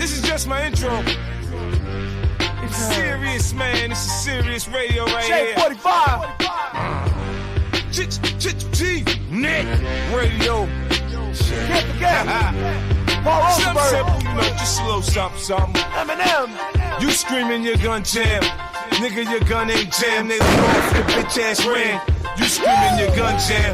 This is just my intro. It's serious, man. This is serious radio right here. J45. Net radio. Can't forget. Paul Something Rosenberg. simple, you know, just a little something. Eminem. You screaming your gun jam. Nigga, your gun ain't jam. They let off your bitch ass ran. You screaming your gun jam.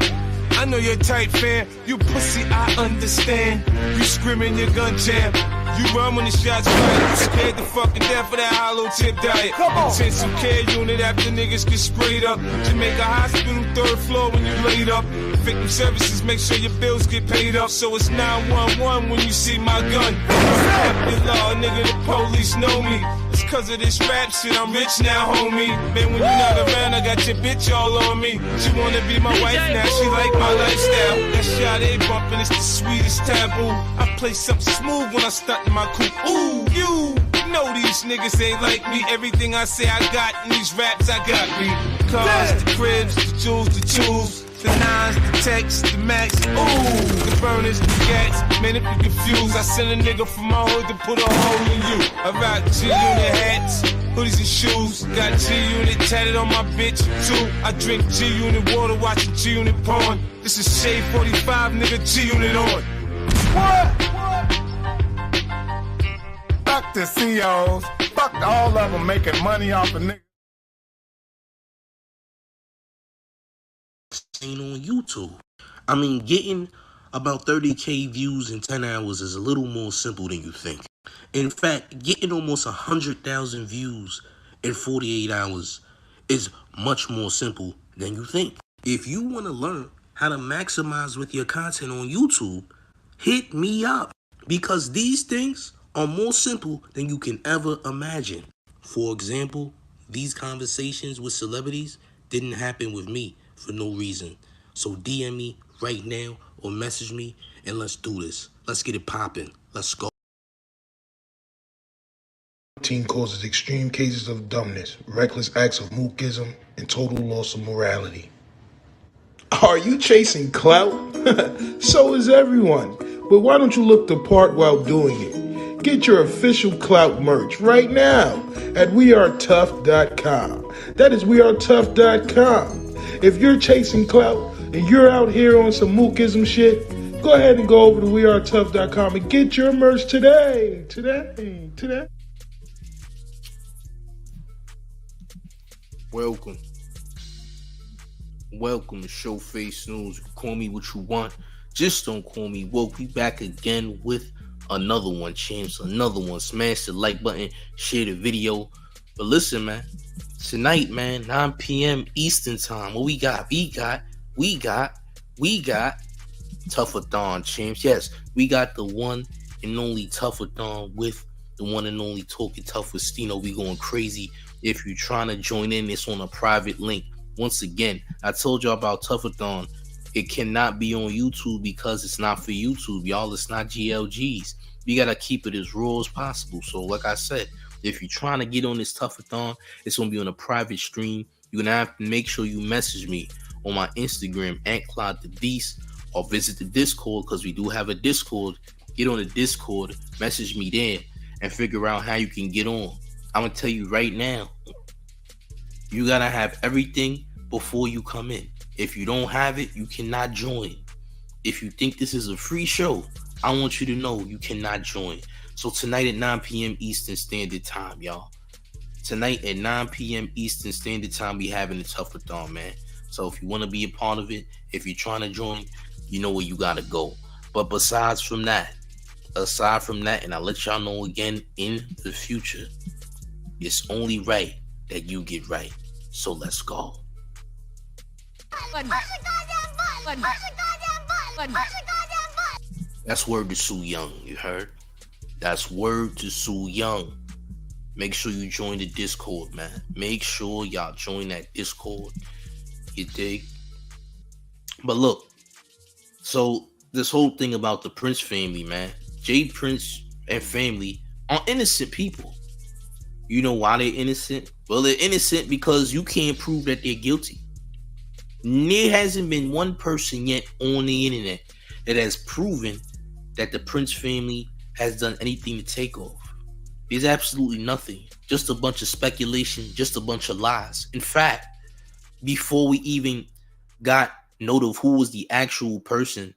I know you're tight fan. You pussy, I understand. You screaming your gun jam. You run when the shots fire. You scared to fucking death for that hollow tip diet. Come on. Intensive care unit after niggas get sprayed up. Jamaica Hospital, 3rd floor when you laid up. Victim services, make sure your bills get paid up. So it's 911 when you see my gun. Your law, nigga, the police know me. It's cause of this rap shit, I'm rich now, homie. Man, when you're not around, I got your bitch all on me. She wanna be my wife now, she like my lifestyle. That shot they bumpin', it's the sweetest taboo. I play something smooth when I stunt in my coupe. Ooh, you know these niggas ain't like me. Everything I say I got in these raps, I got me. Cars, the cribs, the jewels, the tools. The nines, the texts, the max, ooh, the burners, the gats. Man, if you confused, I send a nigga from my hood to put a hole in you. I rock G-Unit hats, hoodies and shoes. Got G-Unit tatted on my bitch, too. I drink G-Unit water, watching G-Unit porn. This is Shade 45, nigga, G-Unit on. What? Fuck the CEOs. Fuck all of them making money off of niggas. On YouTube. I mean, getting about 30K views in 10 hours is a little more simple than you think. In fact, getting almost 100,000 views in 48 hours is much more simple than you think. If you want to learn how to maximize with your content on YouTube, hit me up, because these things are more simple than you can ever imagine. For example, these conversations with celebrities didn't happen with me for no reason. So DM me right now or message me and let's do this. Let's get it popping. Let's go. Teen causes extreme cases of dumbness, reckless acts of mookism, and total loss of morality. Are you chasing clout? So is everyone. But why don't you look the part while doing it? Get your official Clout merch right now at wearetough.com. That is wearetough.com. If you're chasing clout and you're out here on some mookism shit, go ahead and go over to wearetough.com and get your merch today. Today. Welcome to Showface News. Call me what you want. Just don't call me woke. We back again with another one, champs. Another one. Smash the like button. Share the video. But listen, man. Tonight, man, 9 p.m. Eastern time. What we got? We got Tuff-a-thon, champs. Yes, we got the one and only Tuff-a-thon with the one and only Talking Tough with Stino. We going crazy. If you're trying to join in, it's on a private link. Once again, I told y'all about Tuff-a-thon. It cannot be on YouTube because it's not for YouTube, y'all. It's not GLGs. You got to keep it as raw as possible. So like I said, if you're trying to get on this Tuff-a-thon, it's going to be on a private stream. You're going to have to make sure you message me on my Instagram, Clout the Beast, or visit the Discord, because we do have a Discord. Get on the Discord, message me there, and figure out how you can get on. I'm going to tell you right now, you got to have everything before you come in. If you don't have it, you cannot join. If you think this is a free show, I want you to know you cannot join. So tonight at 9 p.m. Eastern Standard Time, y'all. Tonight at 9 p.m. Eastern Standard Time, we having a Tuff-a-thon, man. So if you want to be a part of it, if you're trying to join, you know where you got to go. But aside from that, and I'll let y'all know again in the future, it's only right that you get right. So let's go. That's word to Sue Young, you heard? That's word to Sue Young. Make sure you join the Discord, man. Make sure y'all join that Discord. You dig? But look, so this whole thing about the Prince family, man. Jay Prince and family are innocent people. You know why they're innocent? Well, they're innocent because you can't prove that they're guilty. There hasn't been one person yet on the internet that has proven that the Prince family has done anything to Takeoff. There's absolutely nothing. Just a bunch of speculation, just a bunch of lies. In fact, before we even got note of who was the actual person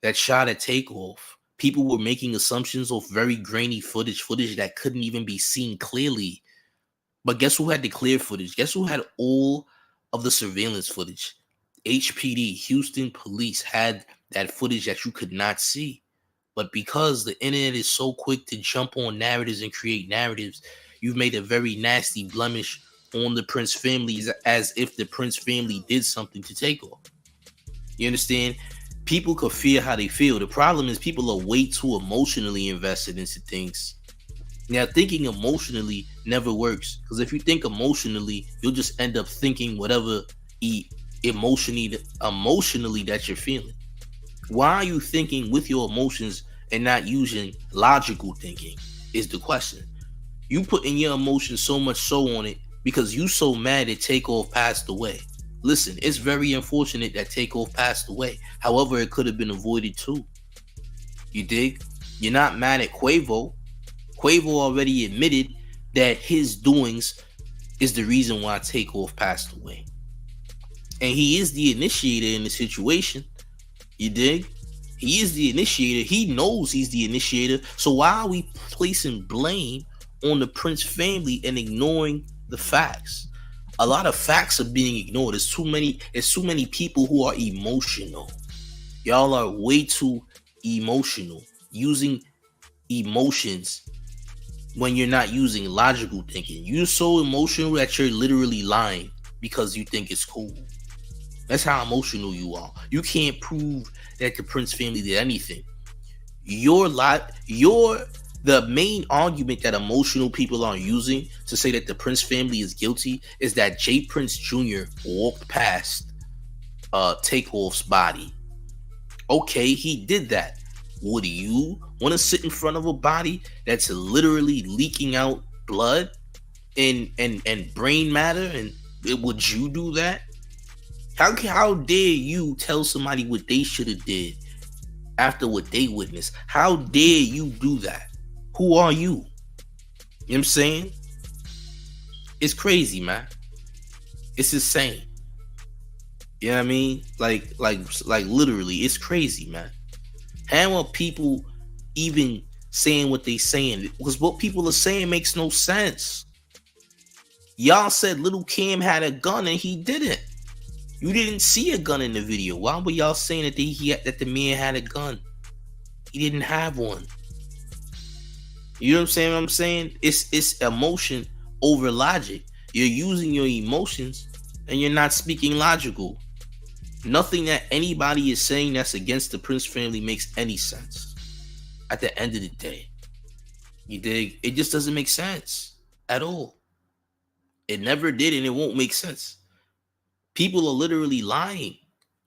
that shot at Takeoff, people were making assumptions of very grainy footage that couldn't even be seen clearly. But guess who had the clear footage? Guess who had all of the surveillance footage? HPD, Houston Police, had that footage that you could not see. But because the internet is so quick to jump on narratives and create narratives, you've made a very nasty blemish on the Prince family, as if the Prince family did something to Takeoff. You understand? People could feel how they feel. The problem is people are way too emotionally invested into things. Now, thinking emotionally never works, because if you think emotionally, you'll just end up thinking whatever emotionally that you're feeling. Why are you thinking with your emotions and not using logical thinking is the question. You putting your emotions so much so on it because you so mad that Takeoff passed away. Listen, it's very unfortunate that Takeoff passed away. However, it could have been avoided too. You dig? You're not mad at Quavo. Quavo already admitted that his doings is the reason why Takeoff passed away. And he is the initiator in the situation. You dig? He is the initiator. He knows he's the initiator. So why are we placing blame on the Prince family and ignoring the facts? A lot of facts are being ignored. There's too many people who are emotional. Y'all are way too emotional, using emotions when you're not using logical thinking. You're so emotional that you're literally lying because you think it's cool. That's how emotional you are. You can't prove that the Prince family did anything. The main argument that emotional people are using to say that the Prince family is guilty is that J. Prince Jr. walked past Takeoff's body. Okay, he did that. Would you want to sit in front of a body that's literally leaking out blood and brain matter? And would you do that? How dare you tell somebody what they should have did after what they witnessed? How dare you do that? Who are you? You know what I'm saying? It's crazy, man. It's insane. You know what I mean? Like literally, it's crazy, man. How are people even saying what they saying? Because what people are saying makes no sense. Y'all said Little Kim had a gun and he didn't. You didn't see a gun in the video. Why were y'all saying that that the man had a gun? He didn't have one. You know what I'm saying? It's emotion over logic. You're using your emotions and you're not speaking logical. Nothing that anybody is saying that's against the Prince family makes any sense. At the end of the day, you dig? It just doesn't make sense at all. It never did, and it won't make sense. People are literally lying.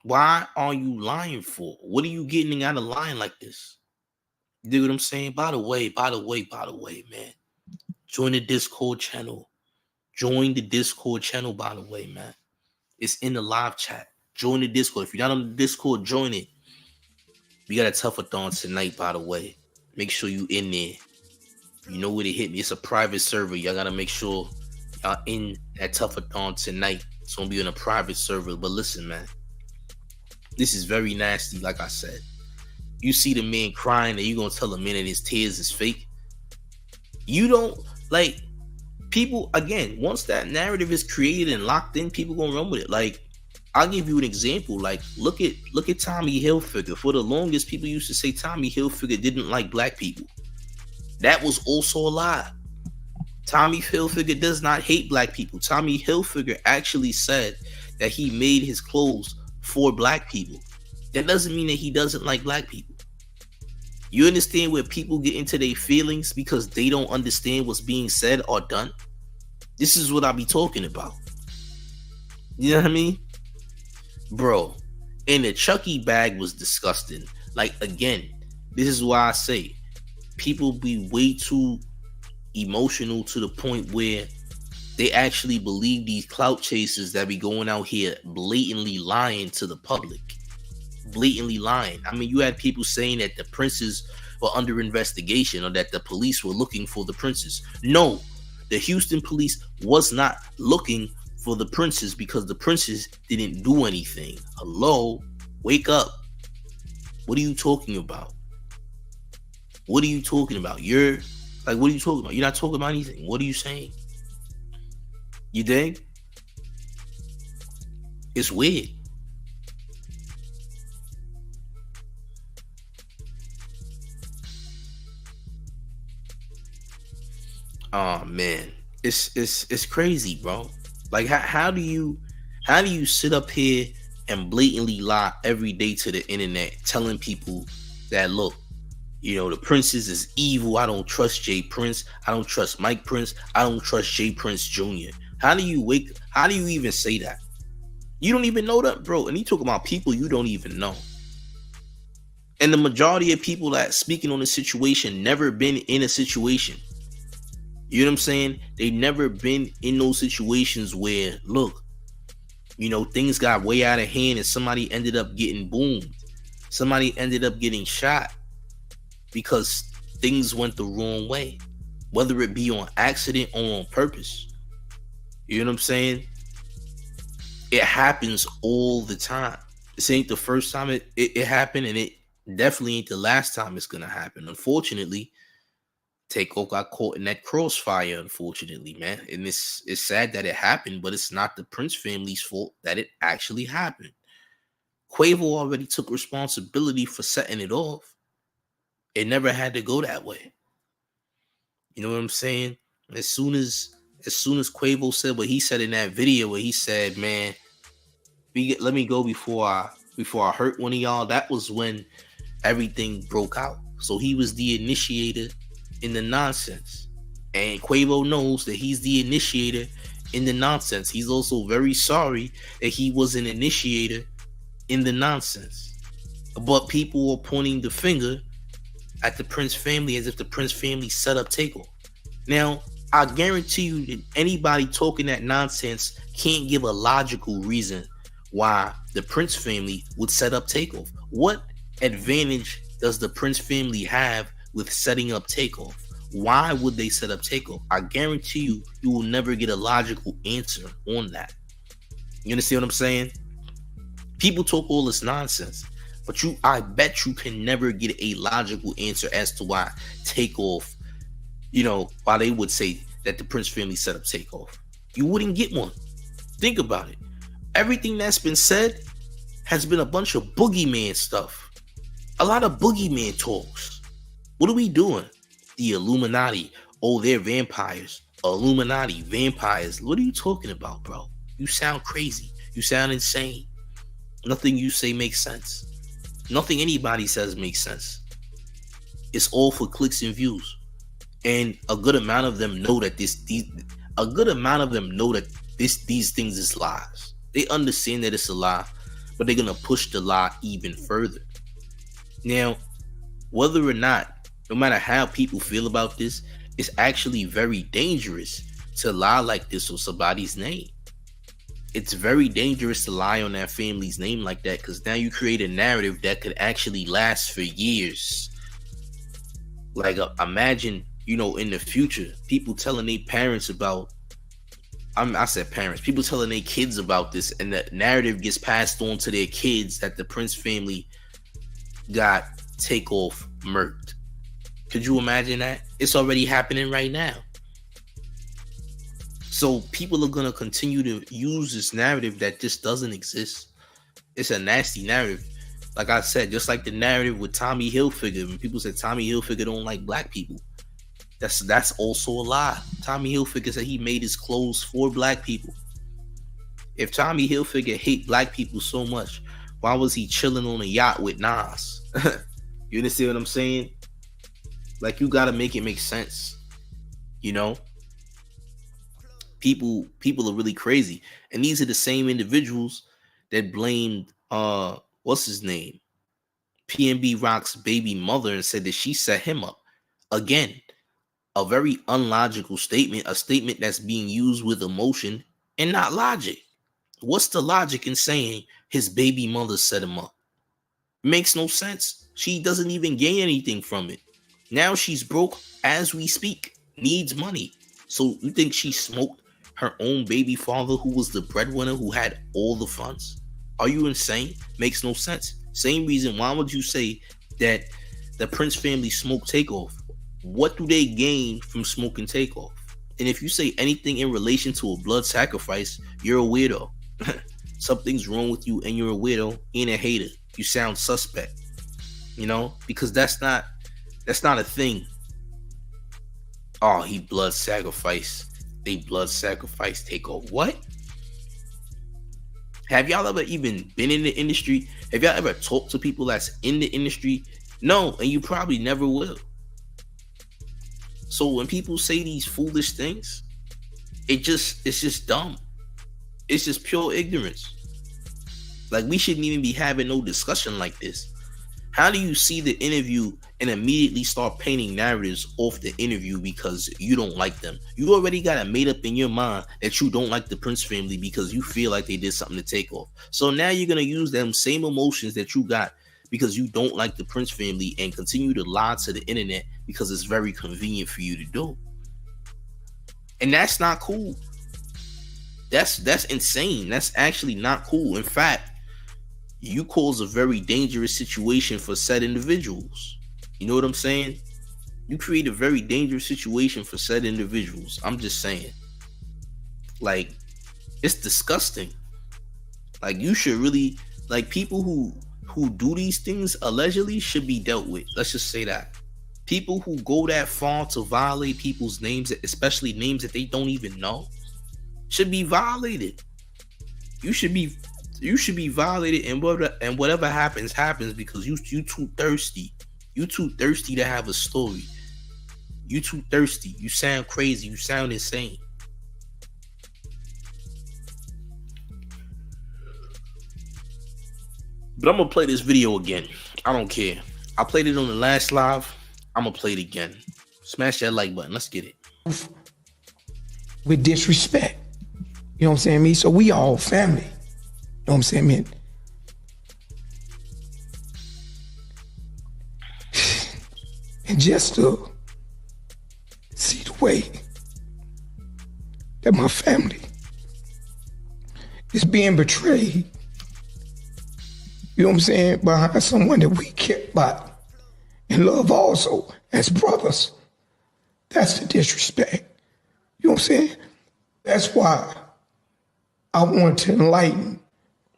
Why are you lying for? What are you getting out of lying like this? You dig what I'm saying? By the way, man. Join the Discord channel. Join the Discord channel, by the way, man. It's in the live chat. Join the Discord. If you're not on the Discord, join it. We got a Tuff-a-thon tonight, by the way. Make sure you in there. You know where to hit me. It's a private server. Y'all gotta make sure y'all in that Tuff-a-thon tonight. It's gonna be on a private server. But listen, man. This is very nasty, like I said. You see the man crying and you gonna tell the man that his tears is fake. You don't, like, people, again, once that narrative is created and locked in, people gonna run with it. Like, I'll give you an example. Like, look at Tommy Hilfiger. For the longest, people used to say Tommy Hilfiger didn't like black people. That was also a lie. Tommy Hilfiger does not hate black people. Tommy Hilfiger actually said that he made his clothes for black people. That doesn't mean that he doesn't like black people. You understand where people get into their feelings because they don't understand what's being said or done? This is what I be talking about. You know what I mean? Bro, and the Chucky bag was disgusting. Like, again, this is why I say people be way too emotional to the point where they actually believe these clout chasers that be going out here blatantly lying to the public. Blatantly lying. I mean, you had people saying that the princes for under investigation or that the police were looking for the princes. No, the Houston police was not looking for the princes because the princes didn't do anything. Hello, wake up. What are you talking about? What are you talking about? What are you talking about? You're not talking about anything. What are you saying? You dig? It's weird. Oh man, it's crazy, bro. Like how do you sit up here and blatantly lie every day to the internet, telling people that look, the Princes is evil. I don't trust Jay Prince. I don't trust Mike Prince. I don't trust Jay Prince Jr. How do you even say that? You don't even know that, bro. And you talk about people you don't even know. And the majority of people that speaking on the situation never been in a situation. You know what I'm saying? They never been in those situations where, look, things got way out of hand and somebody ended up getting boomed. Somebody ended up getting shot because things went the wrong way, whether it be on accident or on purpose. You know what I'm saying? It happens all the time. This ain't the first time it happened, and it definitely ain't the last time it's gonna happen. Unfortunately, Takeoff got caught in that crossfire, unfortunately, man. And it's sad that it happened, but it's not the Prince family's fault that it actually happened. Quavo already took responsibility for setting it off. It never had to go that way. You know what I'm saying? As soon as Quavo said what he said in that video, where he said, "Man, let me go before I hurt one of y'all," that was when everything broke out. So he was the initiator in the nonsense, and Quavo knows that he's the initiator in the nonsense. He's also very sorry that he was an initiator in the nonsense. But people were pointing the finger at the Prince family as if the Prince family set up Takeoff. Now, I guarantee you that anybody talking that nonsense can't give a logical reason why the Prince family would set up Takeoff. What advantage does the Prince family have with setting up Takeoff? Why would they set up Takeoff? I guarantee you will never get a logical answer on that. You understand what I'm saying? People talk all this nonsense, but I bet you can never get a logical answer as to why Takeoff, why they would say that the Prince family set up Takeoff. You wouldn't get one. Think about it. Everything that's been said has been a bunch of boogeyman stuff. A lot of boogeyman talks. What are we doing? The Illuminati. Oh, they're vampires. Illuminati, vampires. What are you talking about, bro? You sound crazy. You sound insane. Nothing you say makes sense. Nothing anybody says makes sense. It's all for clicks and views. And a good amount of them know that these things is lies. They understand that it's a lie, but they're gonna push the lie even further. Now, whether or not, no matter how people feel about this, it's actually very dangerous to lie like this on somebody's name. It's very dangerous to lie on that family's name like that, because now you create a narrative that could actually last for years. Like, imagine, in the future, people telling their parents about, I said parents, people telling their kids about this, and the narrative gets passed on to their kids that the Prince family got Takeoff murked. Could you imagine that? It's already happening right now. So people are going to continue to use this narrative that just doesn't exist. It's a nasty narrative. Like I said, just like the narrative with Tommy Hilfiger, when people said Tommy Hilfiger don't like black people. That's also a lie. Tommy Hilfiger said he made his clothes for black people. If Tommy Hilfiger hate black people so much, why was he chilling on a yacht with Nas? You understand what I'm saying? Like, you gotta make it make sense. People are really crazy. And these are the same individuals that blamed what's his name? PNB Rock's baby mother, and said that she set him up. Again, a very unlogical statement, a statement that's being used with emotion and not logic. What's the logic in saying his baby mother set him up? Makes no sense. She doesn't even gain anything from it. Now she's broke as we speak, needs money. So you think she smoked her own baby father, who was the breadwinner, who had all the funds? Are you insane? Makes no sense. Same reason, why would you say that the Prince family smoked Takeoff? What do they gain from smoking Takeoff? And if you say anything in relation to a blood sacrifice, you're a weirdo. Something's wrong with you and you're a weirdo and a hater. You sound suspect, you know, because that's not a thing. Oh, he blood sacrifice. They blood sacrifice Takeoff. What? Have y'all ever even been in the industry? Have y'all ever talked to people that's in the industry? No, and you probably never will. So when people say these foolish things, it's just dumb. It's just pure ignorance. Like, we shouldn't even be having no discussion like this. How do you see the interview and immediately start painting narratives off the interview because you don't like them? You already got it made up in your mind that you don't like the Prince family because you feel like they did something to Takeoff. So now you're going to use them same emotions that you got because you don't like the Prince family and continue to lie to the internet because it's very convenient for you to do. And that's not cool. That's insane. That's actually not cool. In fact, you cause a very dangerous situation for said individuals. You know what I'm saying? You create a very dangerous situation for said individuals. I'm just saying. Like, it's disgusting. Like, you should really, like, people who do these things allegedly should be dealt with. Let's just say that. People who go that far to violate people's names, especially names that they don't even know, should be violated. You should be violated, and whatever happens because you too thirsty. You too thirsty to have a story. You too thirsty. You sound crazy. You sound insane. But I'm gonna play this video again. I don't care. I played it on the last live. I'm gonna play it again. Smash that like button. Let's get it. With disrespect. You know what I'm saying, me? So we all family. You know what I'm saying, man? And just to see the way that my family is being betrayed, you know what I'm saying, behind someone that we care about and love also as brothers, that's the disrespect. You know what I'm saying? That's why I want to enlighten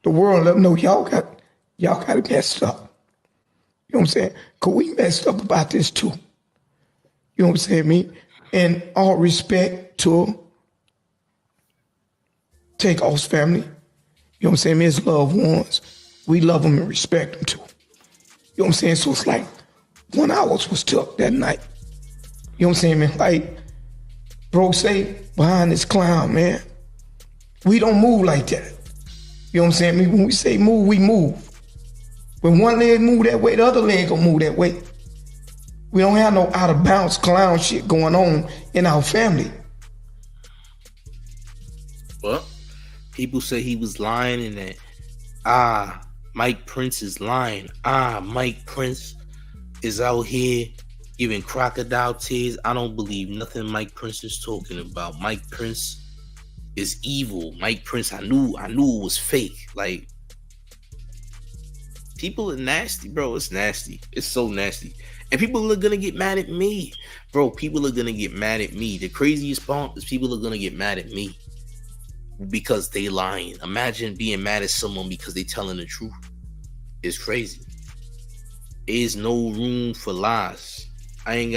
the world, let them know y'all got it messed up. You know what I'm saying? Because we messed up about this too. You know what I'm saying, me? And all respect to Takeoff's family. You know what I'm saying? His loved ones. We love them and respect them too. You know what I'm saying? So it's like 1 hour was took that night. You know what I'm saying, man? Like, bro say, behind this clown, man. We don't move like that. You know what I'm saying? When we say move, we move. When one leg move that way, the other leg gonna move that way. We don't have no out of bounds clown shit going on in our family. Well, people say he was lying and that, Mike Prince is lying. Mike Prince is out here giving crocodile tears. I don't believe nothing Mike Prince is talking about. Mike Prince is evil. Mike Prince, I knew it was fake. Like, people are nasty, bro. It's nasty. It's so nasty. And people are gonna get mad at me. Bro, people are gonna get mad at me. The craziest part is people are gonna get mad at me because they lying. Imagine being mad at someone because they telling the truth. It's crazy. There's no room for lies. Ain't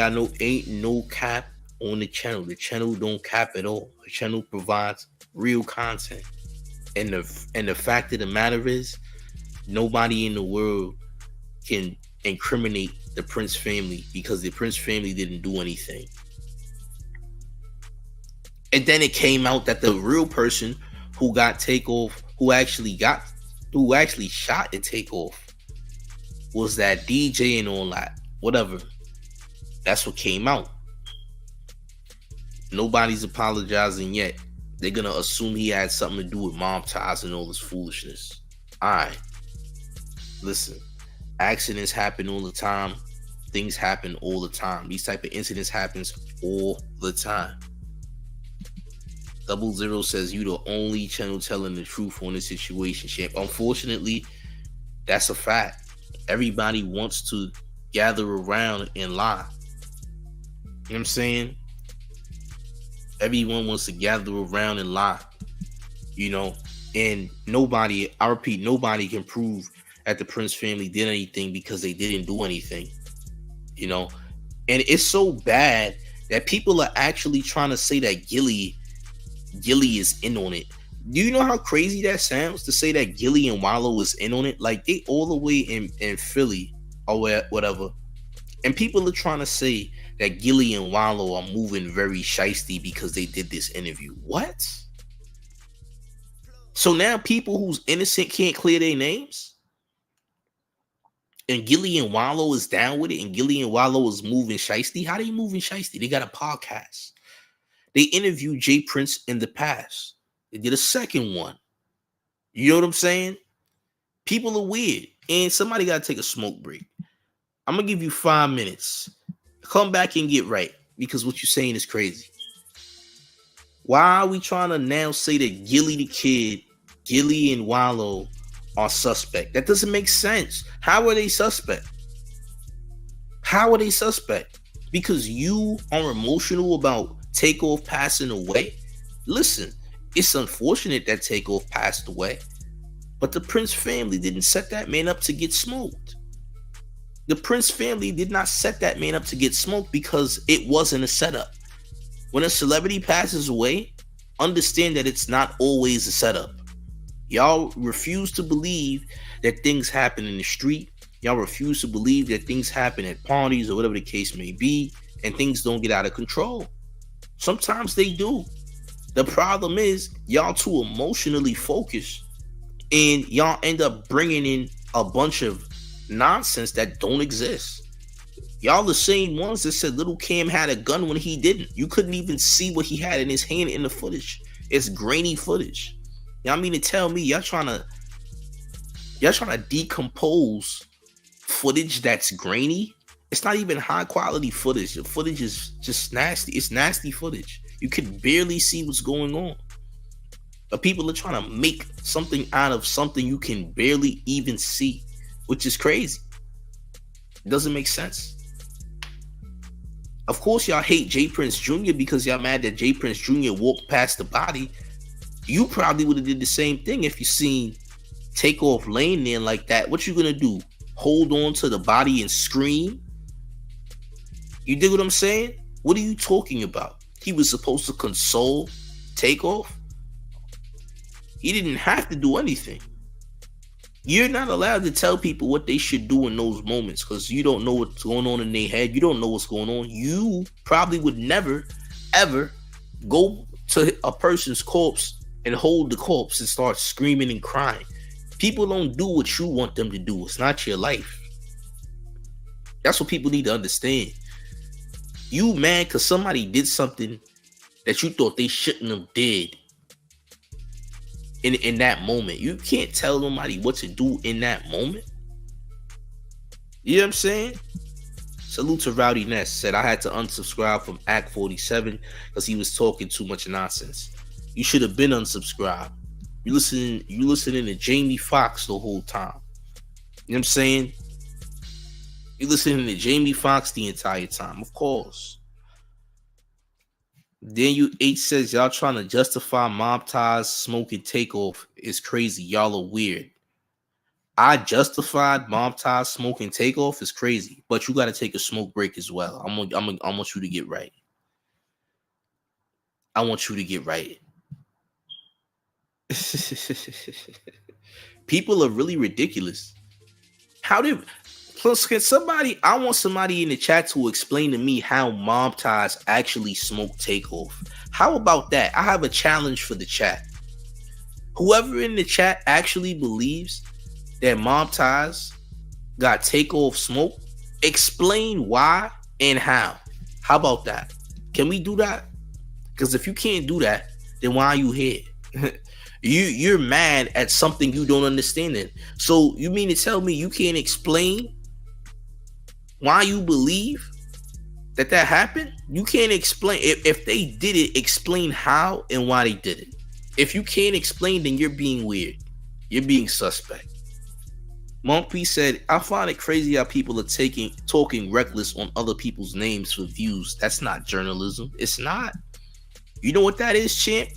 no cap on the channel. The channel don't cap at all. The channel provides real content. And the fact of the matter is, nobody in the world can incriminate the Prince family because the Prince family didn't do anything. And then it came out that the real person who got Takeoff, who actually shot at Takeoff, was that DJ and all that. Whatever. That's what came out. Nobody's apologizing yet. They're gonna assume he had something to do with mob ties and all this foolishness. Alright. Listen, accidents happen all the time. things happen all the time. These type of incidents happens all the time. 00 says you the only channel telling the truth on this situation, champ. Unfortunately, that's a fact. Everybody wants to gather around and lie. You know what I'm saying? Everyone wants to gather around and lie. You know, and nobody, I repeat, nobody can prove that the Prince family did anything because they didn't do anything. You know, and it's so bad that people are actually trying to say that Gilly is in on it. Do you know how crazy that sounds to say that Gilly and Wallow is in on it? Like, they all the way in Philly or whatever, and people are trying to say that Gilly and Wallow are moving very shiesty because they did this interview. What? So now people who's innocent can't clear their names? And Gilly and Wallow is down with it, and Gilly and Wallow is moving shiesty? How they moving shiesty? They got a podcast. They interviewed Jay Prince in the past. They did a second one. You know what I'm saying? People are weird. And somebody got to take a smoke break. I'm going to give you 5 minutes. Come back and get right, because what you're saying is crazy. Why are we trying to now say that Gilly the Kid, Gilly and Wallow are suspect? That doesn't make sense. How are they suspect? How are they suspect? Because you are emotional about Takeoff passing away? Listen, it's unfortunate that Takeoff passed away, but the Prince family didn't set that man up to get smoked. The Prince family did not set that man up to get smoked because it wasn't a setup. When a celebrity passes away, understand that it's not always a setup. Y'all refuse to believe that things happen in the street. Y'all refuse to believe that things happen at parties or whatever the case may be, and things don't get out of control. Sometimes they do. The problem is y'all too emotionally focused, and y'all end up bringing in a bunch of nonsense that don't exist. Y'all the same ones that said Little Cam had a gun when he didn't. You couldn't even see what he had in his hand in the footage. It's grainy footage. Y'all mean to tell me y'all trying to decompose footage that's grainy? It's not even high quality footage. The footage is just nasty. It's nasty footage. You can barely see what's going on. But people are trying to make something out of something you can barely even see, which is crazy. It doesn't make sense. Of course, y'all hate Jay Prince Jr. because y'all mad that Jay Prince Jr. walked past the body. You probably would have did the same thing if you seen Takeoff laying there like that. What you gonna do? Hold on to the body and scream? You dig what I'm saying? What are you talking about? He was supposed to console Takeoff? He didn't have to do anything. You're not allowed to tell people what they should do in those moments because you don't know what's going on in their head. You don't know what's going on. You probably would never, ever go to a person's corpse and hold the corpse and start screaming and crying. People don't do what you want them to do. It's not your life. That's what people need to understand. You mad because somebody did something that you thought they shouldn't have did in that moment. You can't tell nobody what to do in that moment. You know what I'm saying? Salute to Rowdy Ness. Said I had to unsubscribe from Act 47 because he was talking too much nonsense. You should have been unsubscribed. You listening to Jamie Foxx the whole time. You know what I'm saying? You listening to Jamie Foxx the entire time, of course. Then you H says y'all trying to justify mob ties, smoking Takeoff is crazy. Y'all are weird. I justified mob ties, smoking Takeoff is crazy, but you got to take a smoke break as well. I want you to get right. I want you to get right. People are really ridiculous. I want somebody in the chat to explain to me how mob ties actually smoke Takeoff. How about that? I have a challenge for the chat. Whoever in the chat actually believes that mob ties got Takeoff smoke, explain why and how. How about that? Can we do that? Because if you can't do that, then why are you here? You're mad at something you don't understand it. So you mean to tell me you can't explain why you believe that happened, you can't explain. If they did it, explain how and why they did it. If you can't explain, then you're being weird. You're being suspect. Monk P said, I find it crazy how people are talking reckless on other people's names for views. That's not journalism. It's not. You know what that is, champ?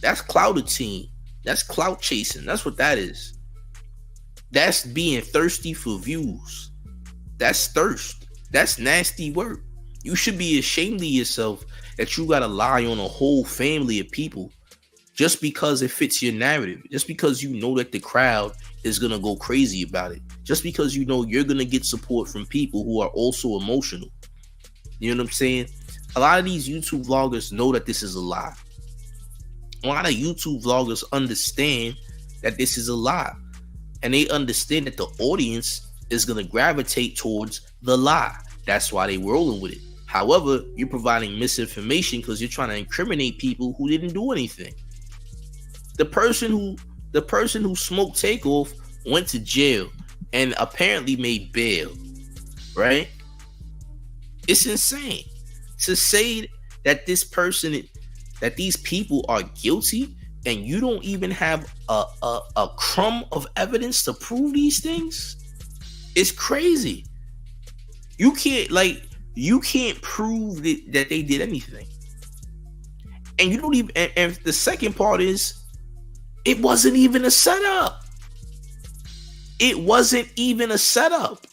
That's Clout-a-thon. That's clout chasing. That's what that is. That's being thirsty for views. That's thirst. That's nasty work. You should be ashamed of yourself that you gotta lie on a whole family of people just because it fits your narrative, just because you know that the crowd is gonna go crazy about it, just because you know you're gonna get support from people who are also emotional. You know what I'm saying? A lot of these YouTube vloggers know that this is a lie. A lot of YouTube vloggers understand that this is a lie, and they understand that the audience is gonna gravitate towards the lie. That's why they rolling with it. However, you're providing misinformation because you're trying to incriminate people who didn't do anything. The person who smoked Takeoff went to jail and apparently made bail, right? It's insane to say that these people are guilty and you don't even have a crumb of evidence to prove these things. It's crazy. You can't prove that they did anything. And you don't even, and the second part is, it wasn't even a setup. It wasn't even a setup.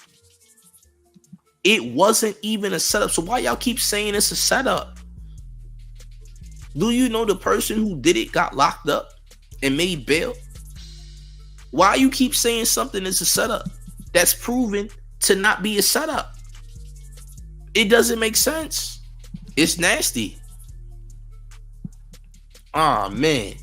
It wasn't even a setup. So why y'all keep saying it's a setup? Do you know the person who did it got locked up and made bail? Why you keep saying something is a setup that's proven to not be a setup? It doesn't make sense. It's nasty. Ah, man.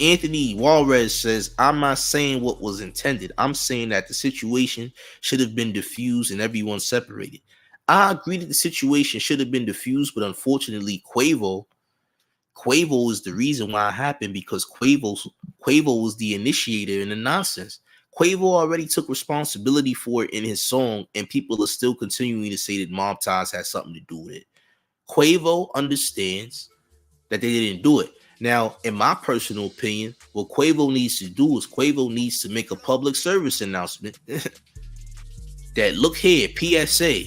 Anthony Walrez says, I'm not saying what was intended. I'm saying that the situation should have been diffused and everyone separated. I agree that the situation should have been diffused, but unfortunately, Quavo is the reason why it happened, because Quavo was the initiator in the nonsense. Quavo already took responsibility for it in his song, and people are still continuing to say that Mob Ties has something to do with it. Quavo understands that they didn't do it. Now, in my personal opinion, what Quavo needs to do is Quavo needs to make a public service announcement that, look here, PSA,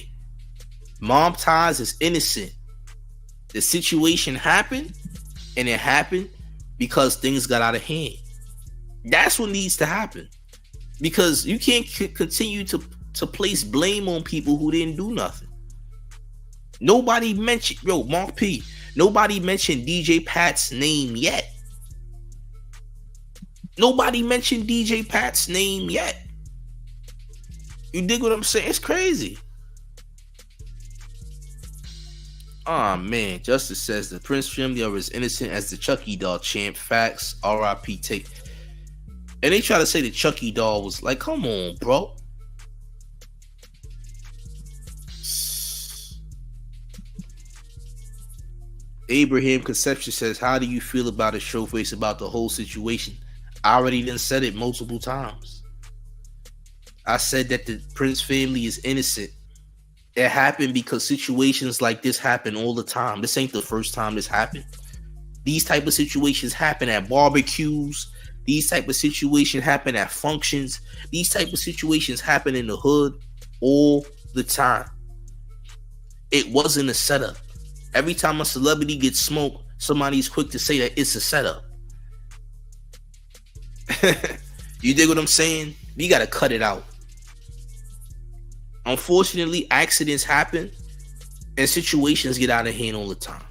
Mob Ties is innocent. The situation happened, and it happened because things got out of hand. That's what needs to happen. Because you can't continue to place blame on people who didn't do nothing. Nobody mentioned, Mark P, nobody mentioned DJ Pat's name yet. Nobody mentioned DJ Pat's name yet. You dig what I'm saying? It's crazy. Oh man, Justice says the Prince family are as innocent as the Chucky doll champ. Facts. R.I.P. Take. And they try to say the Chucky doll was like, come on, bro. Abraham Conception says, how do you feel about a Showface about the whole situation? I already done said it multiple times. I said that the Prince family is innocent. It happened because situations like this happen all the time. This ain't the first time this happened. These type of situations happen at barbecues. These type of situations happen at functions. These type of situations happen in the hood all the time. It wasn't a setup. Every time a celebrity gets smoked, somebody's quick to say that it's a setup. You dig what I'm saying? You got to cut it out. Unfortunately, accidents happen and situations get out of hand all the time.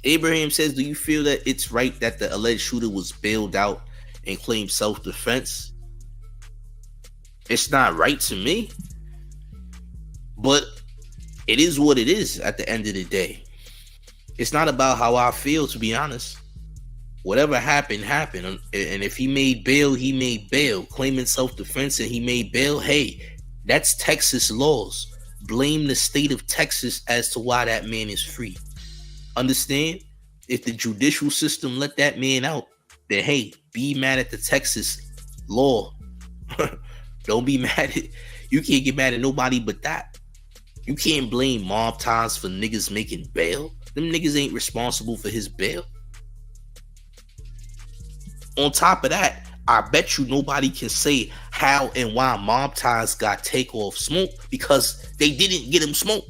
Abraham says, do you feel that it's right that the alleged shooter was bailed out and claimed self-defense? It's not right to me, but it is what it is at the end of the day. It's not about how I feel, to be honest. Whatever happened, happened. And if he made bail, he made bail. Claiming self-defense and he made bail, hey, that's Texas laws. Blame the state of Texas as to why that man is free. Understand? If the judicial system let that man out, then hey, be mad at the Texas law. Don't be mad at, You can't get mad at nobody but that. You can't blame Mob Ties for niggas making bail. Them niggas ain't responsible for his bail. On top of that, I bet you nobody can say how and why Mob Ties got Takeoff smoke because they didn't get him smoke.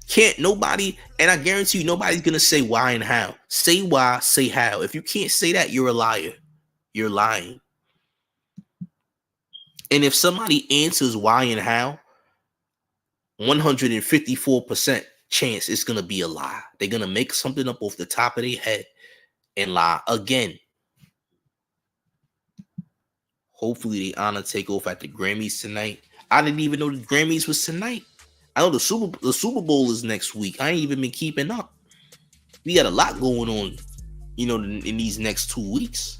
Can't nobody, and I guarantee you nobody's gonna say why and how. Say why, say how. If you can't say that, you're a liar. You're lying. And if somebody answers why and how, 154% chance it's gonna be a lie. They're gonna make something up off the top of their head and lie again. Hopefully they honor Takeoff at the Grammys tonight. I didn't even know the Grammys was tonight. I know the Super Bowl is next week. I ain't even been keeping up. We got a lot going on, you know, in these next 2 weeks.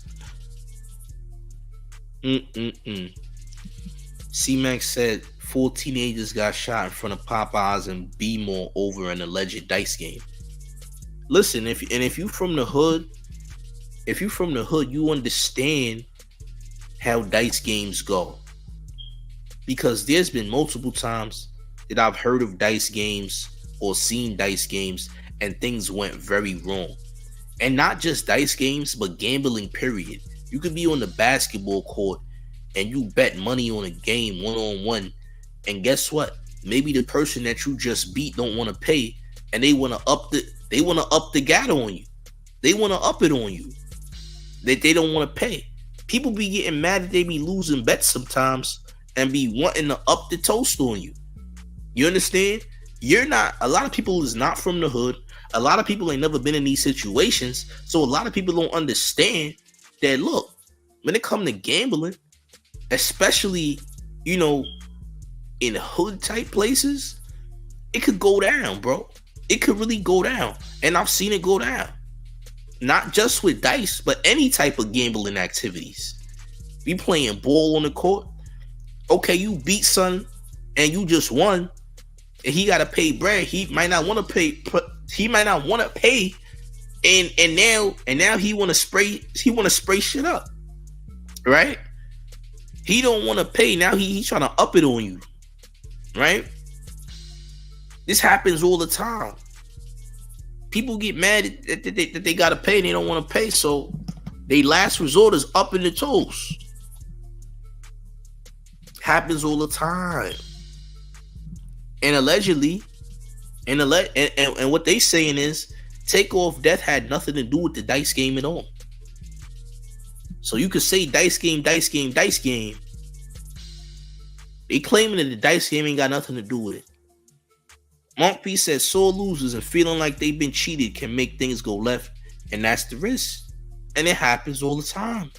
C-Max said 4 teenagers got shot in front of Popeyes and B-Mall over an alleged dice game. Listen, if you from the hood, you understand how dice games go. Because there's been multiple times that I've heard of dice games or seen dice games and things went very wrong. And not just dice games, but gambling, period. You could be on the basketball court and you bet money on a game one-on-one, and guess what? Maybe the person that you just beat don't want to pay, and they want to up the gat on you. They want to up it on you. That they don't want to pay. People be getting mad that they be losing bets sometimes and be wanting to up the toast on you. You understand? A lot of people is not from the hood. A lot of people ain't never been in these situations. So a lot of people don't understand that, look, when it comes to gambling, especially, you know, in hood type places, it could go down, bro. It could really go down. And I've seen it go down. Not just with dice, but any type of gambling activities. Be playing ball on the court. Okay, you beat son and you just won, and he gotta pay bread. He might not want to pay. And now he want to spray. He want to spray shit up, right? He don't want to pay. Now he's trying to up it on you, right? This happens all the time. People get mad that they gotta pay and they don't want to pay, so they last resort is up in the toes. Happens all the time. And allegedly, and what they saying is Takeoff death had nothing to do with the dice game at all. So you could say dice game. They claiming that the dice game ain't got nothing to do with it. Monk P says sore losers and feeling like they've been cheated can make things go left, and that's the risk. And it happens all the time.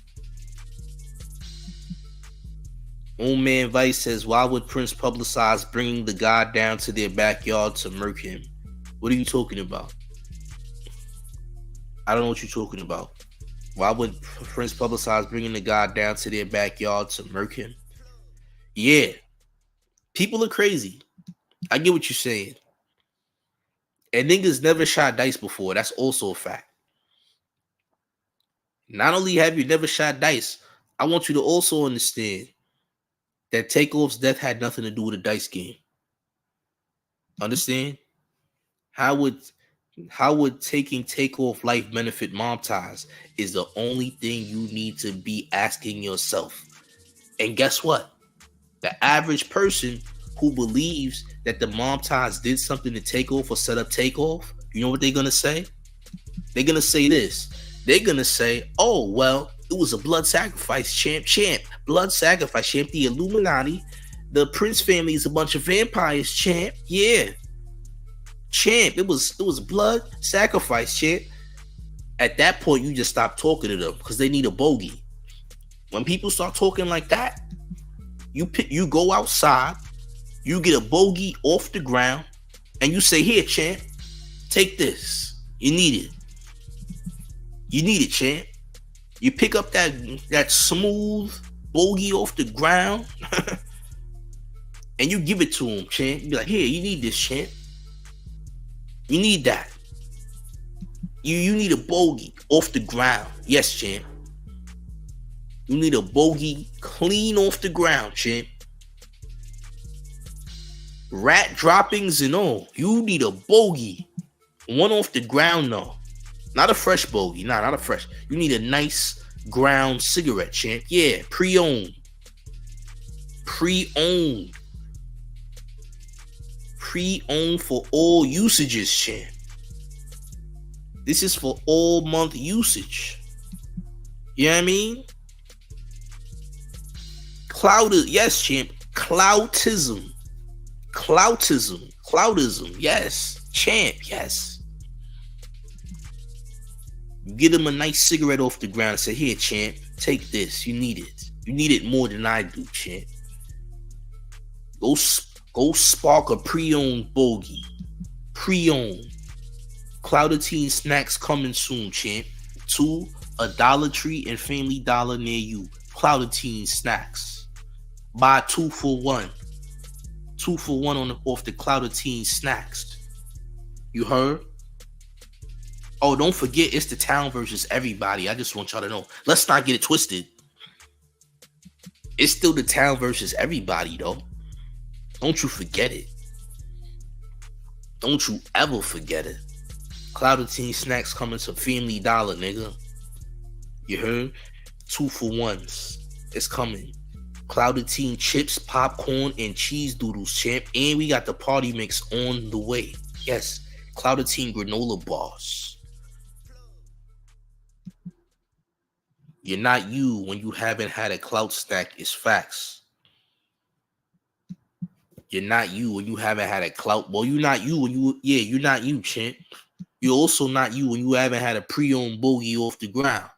Old Man Vice says, why would Prince publicize bringing the god down to their backyard to murk him? What are you talking about? I don't know what you're talking about. Why would Prince publicize bringing the god down to their backyard to murk him? Yeah. People are crazy. I get what you're saying. And niggas never shot dice before. That's also a fact. Not only have you never shot dice, I want you to also understand that Takeoff's death had nothing to do with a dice game. Understand? How would taking Takeoff life benefit Mob Ties is the only thing you need to be asking yourself. And guess what? The average person who believes that the Mob Ties did something to Takeoff or set up Takeoff, you know what they're going to say? They're going to say this. They're going to say, oh, well, it was a blood sacrifice, champ. Blood sacrifice, champ. The Illuminati, the Prince family is a bunch of vampires, champ. Yeah. Champ, it was blood sacrifice, champ. At that point, you just stop talking to them because they need a bogey. When people start talking like that, you go outside, you get a bogey off the ground, and you say, here, champ, take this. You need it. You need it, champ. You pick up that smooth bogey off the ground and you give it to him, champ. You be like, here, you need this, champ. You need that. You need a bogey off the ground. Yes, champ. You need a bogey clean off the ground, champ. Rat droppings and all. You need a bogey. One off the ground, though. Not a fresh bogey. Nah, not a fresh. You need a nice ground cigarette, champ. Yeah, pre-owned. Pre-owned. Pre-owned for all usages, champ. This is for all month usage. You know what I mean? Clout, yes, champ. Cloutism. Cloutism, yes. Champ, yes. You get him a nice cigarette off the ground and say, here, champ, take this. You need it. You need it more than I do, champ. Go spark a pre-owned bogey. Pre-owned. Clout-a-thon snacks coming soon, champ. To a Dollar Tree and Family Dollar near you. Clout-a-thon snacks. Buy 2 for 1. 2 for 1 off the Clout-a-thon snacks. You heard? Oh, don't forget, it's the town versus everybody. I just want y'all to know. Let's not get it twisted. It's still the town versus everybody, though. Don't you forget it. Don't you ever forget it. Clout-a-thon snacks coming to Family Dollar, nigga. You heard? 2 for 1s. It's coming. Clout-a-thon chips, popcorn, and cheese doodles, champ. And we got the party mix on the way. Yes, Clout-a-thon granola bars. You're not you when you haven't had a Clout snack. It's facts. You're not you when you haven't had a Clout. Well, you're not you when you... Yeah, you're not you, champ. You're also not you when you haven't had a pre-owned bogey off the ground.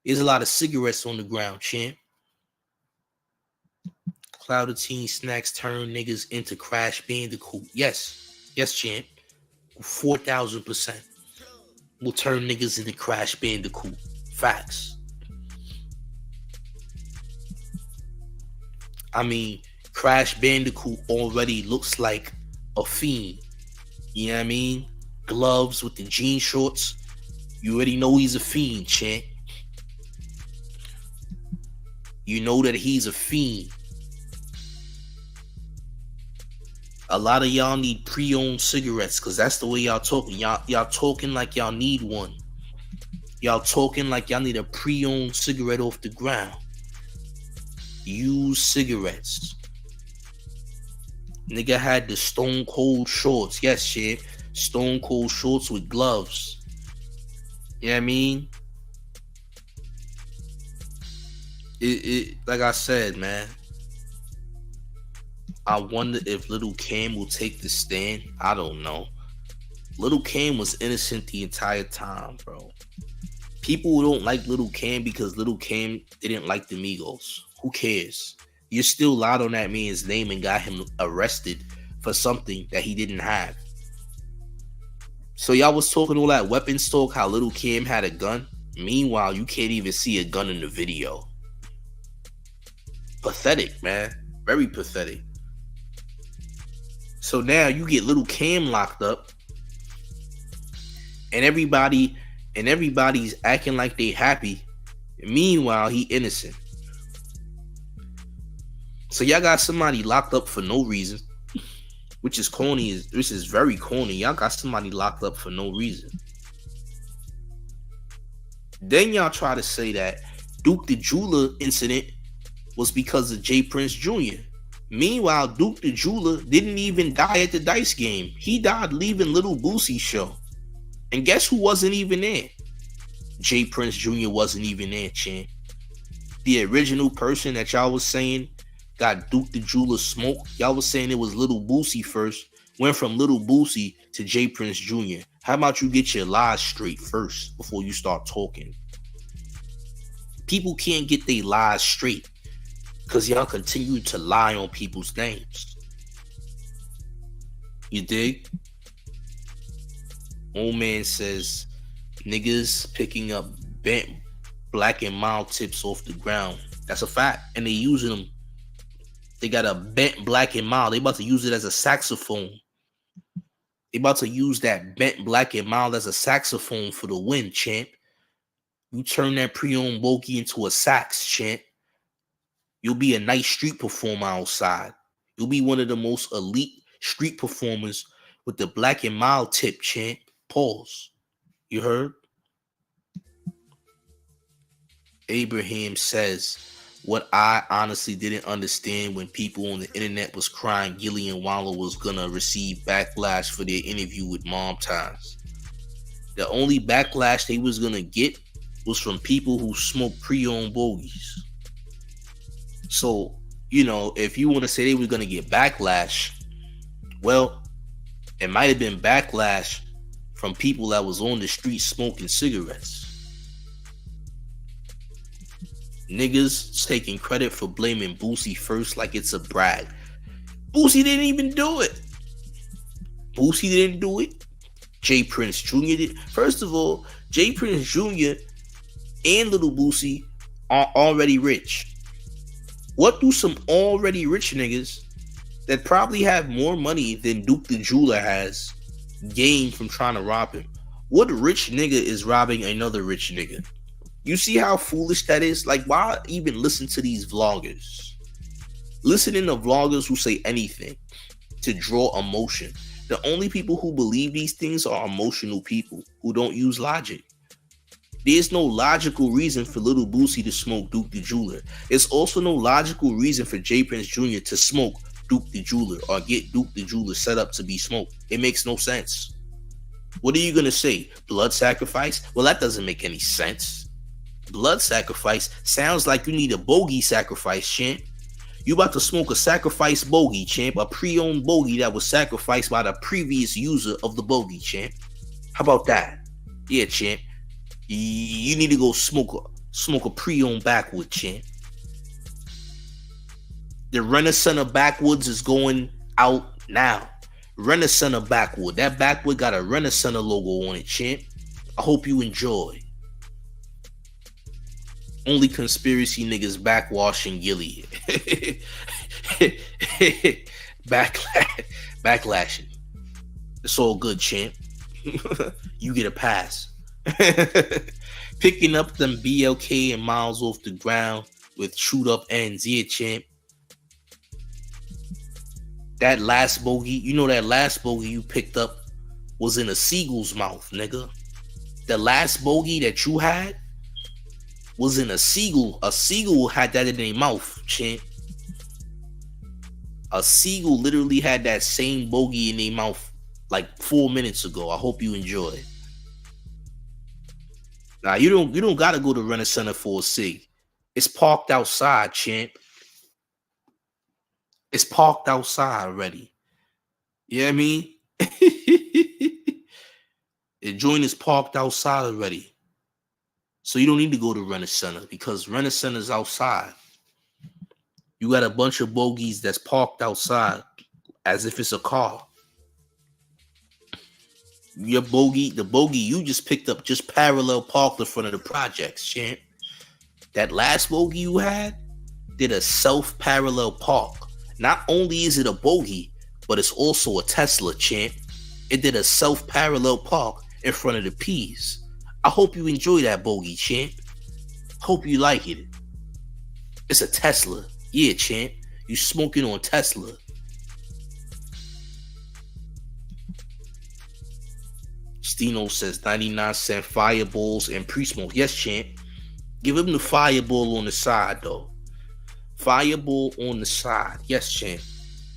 There's a lot of cigarettes on the ground, champ. Clout-a-thon snacks turn niggas into Crash Bandicoot. Yes. Yes, champ. 4,000%. Will turn niggas into Crash Bandicoot. Facts. I mean, Crash Bandicoot already looks like a fiend. You know what I mean? Gloves with the jean shorts. You already know he's a fiend, champ. You know that he's a fiend. A lot of y'all need pre-owned cigarettes because that's the way y'all talking. Y'all talking like y'all need one. Y'all talking like y'all need a pre-owned cigarette off the ground. Use cigarettes. Nigga had the Stone Cold shorts. Yes, shit. Stone Cold shorts with gloves. You know what I mean? It like I said, man. I wonder if Little Cam will take the stand. I don't know. Little Cam was innocent the entire time, bro. People don't like Little Cam because Little Cam didn't like the Migos. Who cares? You still lied on that man's name and got him arrested for something that he didn't have. So y'all was talking all that weapons talk, how Little Cam had a gun. Meanwhile, you can't even see a gun in the video. Pathetic, man. Very pathetic. So now you get Little Cam locked up, and everybody's acting like they happy. Meanwhile, he innocent. So y'all got somebody locked up for no reason, which is corny. Which is very corny. Y'all got somebody locked up for no reason. Then y'all try to say that Duke the Jeweler incident was because of J. Prince Jr. Meanwhile, Duke the Jeweler didn't even die at the dice game. He died leaving Little Boosie's show. And guess who wasn't even there? J. Prince Jr. wasn't even there, champ. The original person that y'all was saying got Duke the Jeweler smoked. Y'all was saying it was Little Boosie first. Went from Little Boosie to J. Prince Jr. How about you get your lies straight first before you start talking? People can't get their lies straight because y'all continue to lie on people's names. You dig? Old man says niggas picking up bent Black and Mild tips off the ground. That's a fact. And they using them. They got a bent Black and Mild. They about to use it as a saxophone. They about to use that bent Black and Mild as a saxophone for the win, champ. You turn that pre-owned bogey into a sax, champ. You'll be a nice street performer outside. You'll be one of the most elite street performers with the black and mild tip, champ. Pause. You heard? Abraham says, what I honestly didn't understand when people on the internet was crying Gillian Waller was gonna receive backlash for their interview with Mom Ties. The only backlash they was gonna get was from people who smoke pre-owned bogeys. So, you know, if you want to say they were gonna get backlash, well, it might have been backlash from people that was on the street smoking cigarettes. Niggas taking credit for blaming Boosie first like it's a brag. Boosie didn't even do it. Boosie didn't do it. J Prince Jr. did. First of all, J Prince Jr. and Little Boosie are already rich. What do some already rich niggas that probably have more money than Duke the Jeweler has gained from trying to rob him? What rich nigga is robbing another rich nigga? You see how foolish that is? Like, why even listen to these vloggers? Listening to vloggers who say anything to draw emotion. The only people who believe these things are emotional people who don't use logic. There's no logical reason for Little Boosie to smoke Duke the Jeweler. There's also no logical reason for J Prince Jr. to smoke Duke the Jeweler or get Duke the Jeweler set up to be smoked. It makes no sense. What are you going to say? Blood sacrifice? Well, that doesn't make any sense. Blood sacrifice sounds like you need a bogey sacrifice, champ. You about to smoke a sacrifice bogey, champ. A pre-owned bogey that was sacrificed by the previous user of the bogey, champ. How about that? Yeah, champ. You need to go smoke a pre-owned backwood, champ. The Renaissance backwoods is going out now. Renaissance backwood. That backwood got a Renaissance logo on it, champ. I hope you enjoy. Only conspiracy niggas backwashing Gilly. Backlashing. It's all good, champ. You get a pass. Picking up them BLK and miles off the ground with chewed up ends. Yeah, champ. That last bogey, you know that last bogey you picked up was in a seagull's mouth, nigga. The last bogey that you had was in a seagull. A seagull had that in their mouth, champ. A seagull literally had that same bogey in their mouth like 4 minutes ago. I hope you enjoy it. Now you don't gotta go to Renaissance for a cig. It's parked outside, champ. It's parked outside already. You know what I mean? The joint is parked outside already. So you don't need to go to Renaissance because Renaissance is outside. You got a bunch of bogeys that's parked outside as if it's a car. Your bogey, the bogey you just picked up, just parallel parked in front of the projects, champ. That last bogey you had did a self-parallel park. Not only is it a bogey, but it's also a Tesla, champ. It did a self-parallel park in front of the P's. I hope you enjoy that bogey, champ. Hope you like it. It's a Tesla. Yeah, champ. You smoking on Tesla. Stino says 99-cent fireballs and pre-smoke. Yes, champ. Give him the fireball on the side, though. Fireball on the side. Yes, champ.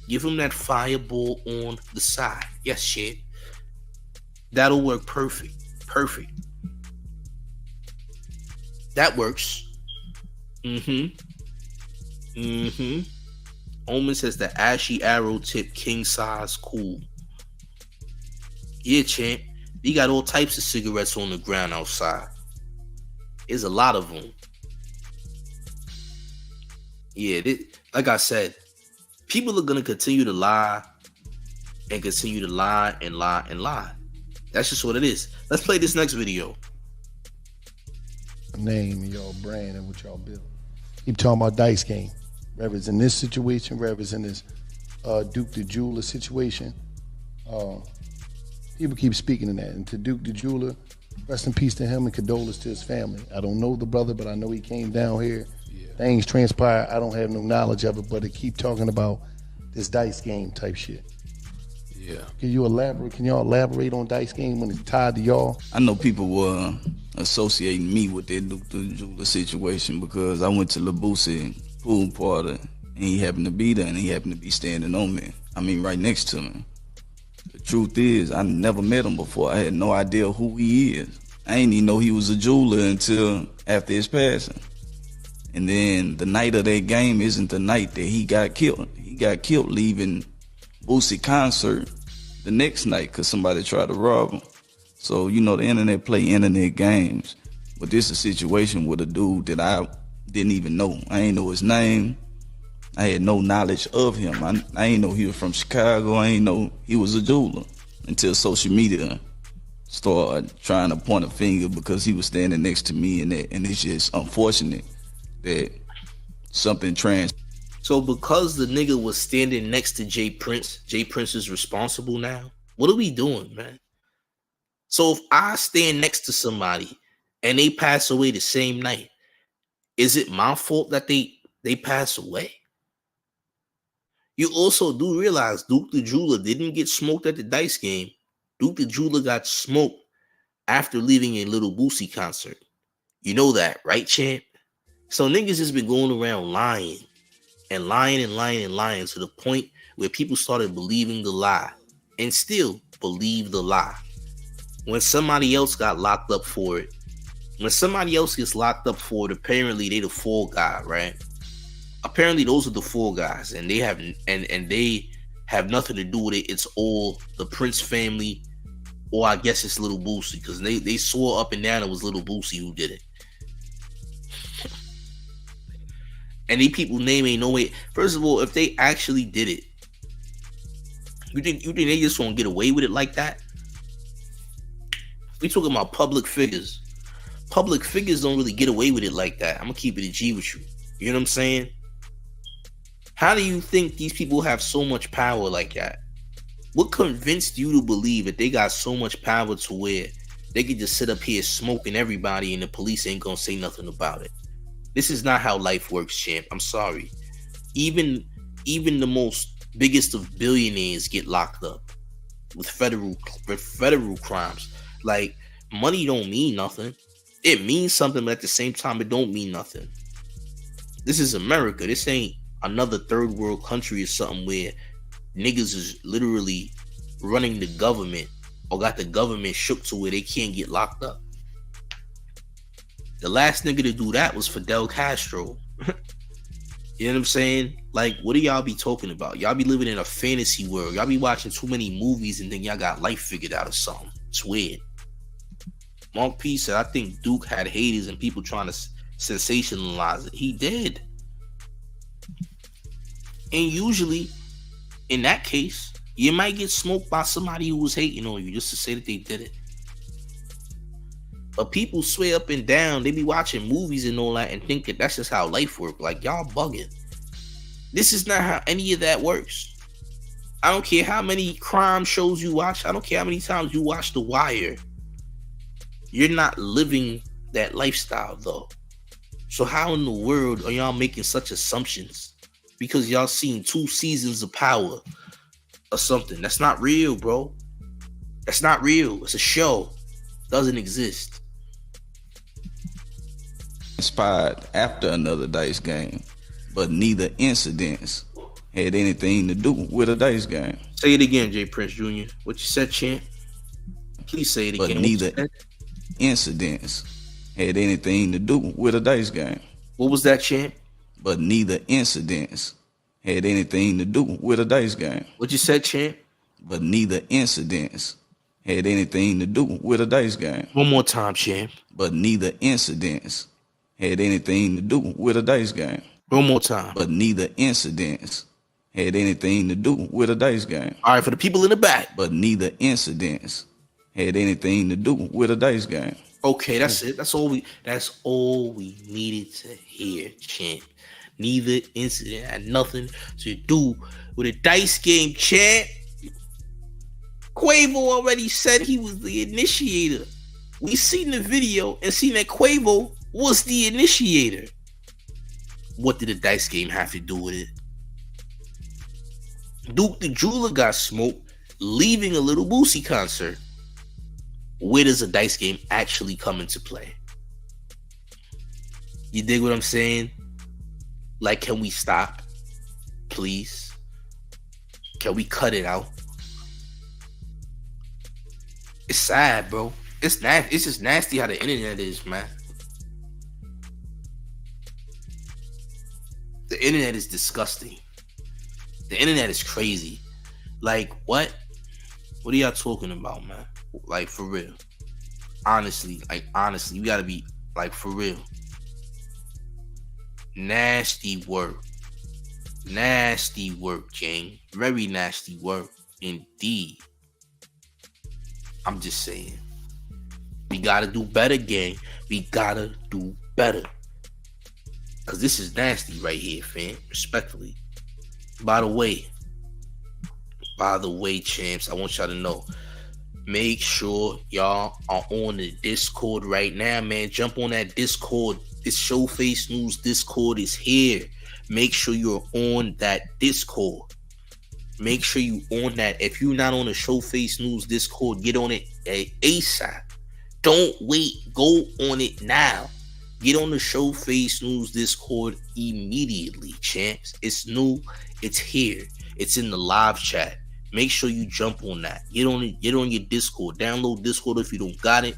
Give him that fireball on the side. Yes, champ. That'll work perfect. Perfect. That works. Omen says the ashy arrow tip king size cool. Yeah, champ. They got all types of cigarettes on the ground outside. There's a lot of them. Yeah, like I said, people are going to continue to lie and continue to lie and lie and lie. That's just what it is. Let's play this next video. Name and y'all brand and what y'all build. Keep talking about dice game. Whether it's in this situation, whether it's in this Duke the Jeweler situation, people keep speaking in that. And to Duke the Jeweler, rest in peace to him and condolences to his family. I don't know the brother, but I know he came down here. Yeah. Things transpired. I don't have no knowledge of it, but to keep talking about this dice game type shit. Yeah. Can y'all elaborate on dice game when it's tied to y'all? I know people were associating me with that Duke the Jeweler situation because I went to Labusi pool party and he happened to be there and he happened to be standing on me. I mean, right next to me. The truth is, I never met him before. I had no idea who he is. I didn't even know he was a jeweler until after his passing. And then the night of that game isn't the night that he got killed. He got killed leaving Boosie concert the next night because somebody tried to rob him. So, you know, the internet play internet games. But this is a situation with a dude that I didn't even know. I ain't know his name. I had no knowledge of him. I ain't know he was from Chicago. I ain't know he was a jeweler until social media started trying to point a finger because he was standing next to me, and it's just unfortunate that something So because the nigga was standing next to Jay Prince is responsible now? What are we doing, man? So if I stand next to somebody and they pass away the same night, is it my fault that they pass away? You also do realize Duke the Jeweler didn't get smoked at the dice game. Duke the Jeweler got smoked after leaving a Little Boosie concert. You know that, right, champ? So niggas has been going around lying and lying and lying and lying to the point where people started believing the lie and still believe the lie. When somebody else got locked up for it, when somebody else gets locked up for it, apparently they the fall guy, right? Apparently those are the fall guys, and they have nothing to do with it. It's all the Prince family, or I guess it's Little Boosie, because they swore up and down it was Little Boosie who did it. And these people name ain't no way. First of all, if they actually did it, you think they just gonna get away with it like that? We talking about public figures. Public figures don't really get away with it like that. I'm gonna keep it a G with you. You know what I'm saying? How do you think these people have so much power like that? What convinced you to believe that they got so much power to where they could just sit up here smoking everybody and the police ain't gonna say nothing about it? This is not how life works, champ. I'm sorry. Even the most biggest of billionaires get locked up with federal crimes. Like, money don't mean nothing. It means something, but at the same time, it don't mean nothing. This is America. This ain't another third world country or something where niggas is literally running the government or got the government shook to where they can't get locked up. The last nigga to do that was Fidel Castro. You know what I'm saying? Like, what do y'all be talking about? Y'all be living in a fantasy world. Y'all be watching too many movies and then y'all got life figured out or something. It's weird. Mark P said, I think Duke had haters and people trying to sensationalize it. He did. And usually, in that case, you might get smoked by somebody who was hating on you just to say that they did it. But people swear up and down, they be watching movies and all that and think that that's just how life works. Like, y'all bugging. This is not how any of that works. I don't care how many crime shows you watch. I don't care how many times you watch The Wire. You're not living that lifestyle, though. So how in the world are y'all making such assumptions? Because y'all seen 2 seasons of Power or something. That's not real, bro. That's not real. It's a show. Doesn't exist. Inspired after another dice game, but neither incidents had anything to do with a dice game. Say it again, Jay Prince Jr. What you said, champ? Please say it again. But neither incidents had anything to do with a dice game. What was that, champ? But neither incidents had anything to do with a dice game. What you said, champ? But neither incidents had anything to do with a dice game. One more time, champ. But neither incidents had anything to do with a dice game. One more time. But neither incidents had anything to do with a dice game. All right, for the people in the back. But neither incidents had anything to do with a dice game. Okay, that's it. That's all we needed to hear, champ. Neither incident had nothing to do with a dice game, champ. Quavo already said he was the initiator. We seen the video and seen that Quavo was the initiator. What did the dice game have to do with it? Duke the Jeweler got smoked, leaving a Little Boosie concert. Where does a dice game actually come into play? You dig what I'm saying? Like, can we stop? Please? Can we cut it out? It's sad, bro. It's nasty. It's just nasty how the internet is, man. The internet is disgusting. The internet is crazy. Like, what? What are y'all talking about, man? Like, for real. Honestly, we gotta be, like, for real. Nasty work. Nasty work, gang. Very nasty work, indeed. I'm just saying. We gotta do better, gang. We gotta do better. Because this is nasty right here, fam. Respectfully. By the way, champs, I want y'all to know. Make sure y'all are on the Discord right now, man. Jump on that Discord. This Showface News Discord is here. Make sure you're on that Discord. Make sure you on that. If you're not on the Showface News Discord, get on it ASAP. Don't wait. Go on it now. Get on the Showface News Discord immediately, champs. It's new. It's here. It's in the live chat. Make sure you jump on that. Get on it. Get on your Discord. Download Discord if you don't got it.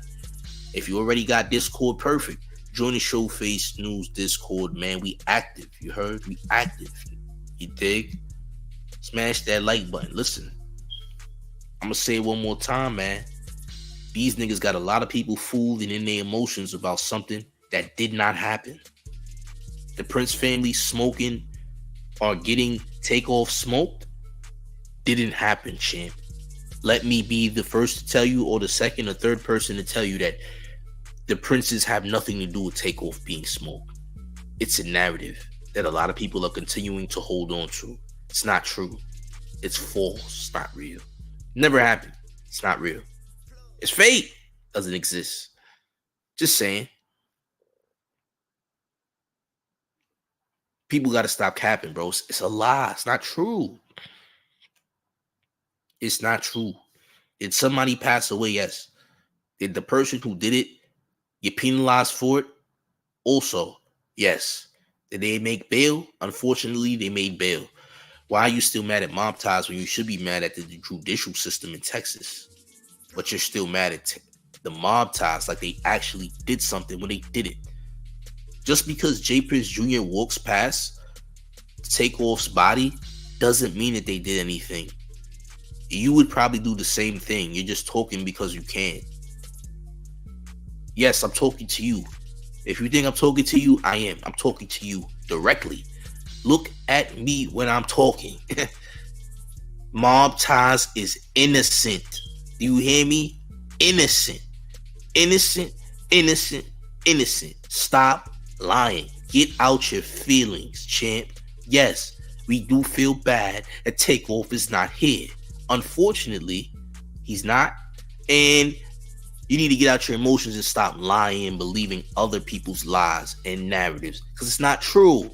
If you already got Discord, perfect. Join the Showface News Discord, man. We active. You heard? We active. You dig? Smash that like button. Listen, I'm gonna say it one more time, man. These niggas got a lot of people fooled and in their emotions about something that did not happen. The Prince family smoking or getting Takeoff smoked didn't happen, champ. Let me be the first to tell you, or the second or third person to tell you, that the Princes have nothing to do with Takeoff being smoked. It's a narrative that a lot of people are continuing to hold on to. It's not true. It's false. It's not real. Never happened. It's not real. It's fake. Doesn't exist. Just saying. People got to stop capping, bro. It's a lie. It's not true. It's not true. Did somebody pass away? Yes. Did the person who did it get penalized for it? Also, yes. Did they make bail? Unfortunately, they made bail. Why are you still mad at mob ties when you should be mad at the judicial system in Texas? But you're still mad at the mob ties like they actually did something when they did it. Just because J. Prince Jr. walks past Takeoff's body doesn't mean that they did anything. You would probably do the same thing. You're just talking because you can. Yes, I'm talking to you. If you think I'm talking to you, I am. I'm talking to you directly. Look at me when I'm talking. Mob ties is innocent. Do you hear me? Innocent. Innocent, innocent, innocent. Stop lying. Get out your feelings, champ. Yes, we do feel bad that Takeoff is not here. Unfortunately, he's not. And you need to get out your emotions and stop lying and believing other people's lies and narratives. Because it's not true.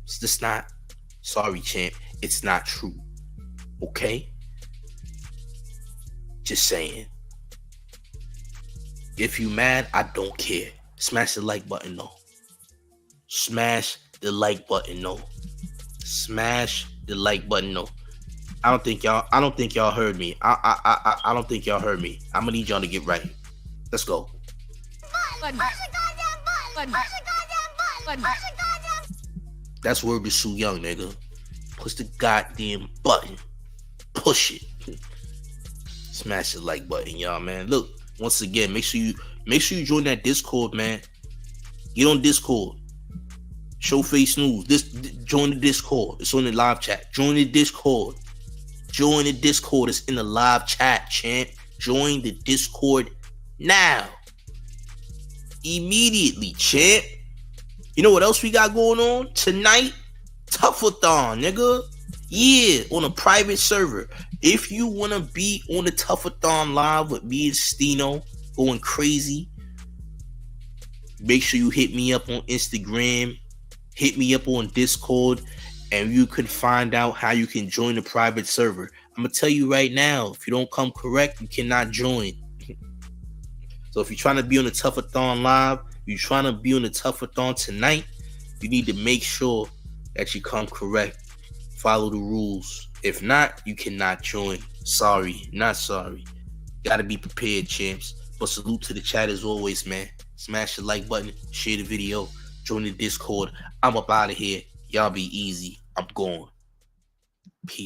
It's just not. Sorry, champ. It's not true. Okay? Just saying. If you mad, I don't care. Smash the like button, though. Smash the like button, no. Smash the like button, no. I don't think y'all heard me. I don't think y'all heard me. I'm gonna need y'all to get ready. Let's go. That's word to Sue Young, nigga. Push the goddamn button. Push it. Smash the like button, y'all, man. Look, once again, make sure you join that Discord, man. Get on Discord. Showface News. Join the Discord. It's on the live chat. Join the Discord. Join the Discord. It's in the live chat, champ. Join the Discord now. Immediately, champ. You know what else we got going on? Tonight, Tuff-a-thon, nigga. Yeah, on a private server. If you want to be on the Tuff-a-thon live with me and Stino going crazy, make sure you hit me up on Instagram. Hit me up on Discord. and you could find out how you can join the private server. I'm gonna tell you right now, if you don't come correct, you cannot join. So if you're trying to be on the Tuff-a-thon live, you're trying to be on the Tuff-a-thon tonight, you need to make sure that you come correct. Follow the rules. If not, you cannot join. Sorry, not sorry. Gotta be prepared, champs. But salute to the chat as always, man. Smash the like button, share the video, join the Discord. I'm up out of here. Y'all be easy. I'm gone. Peace.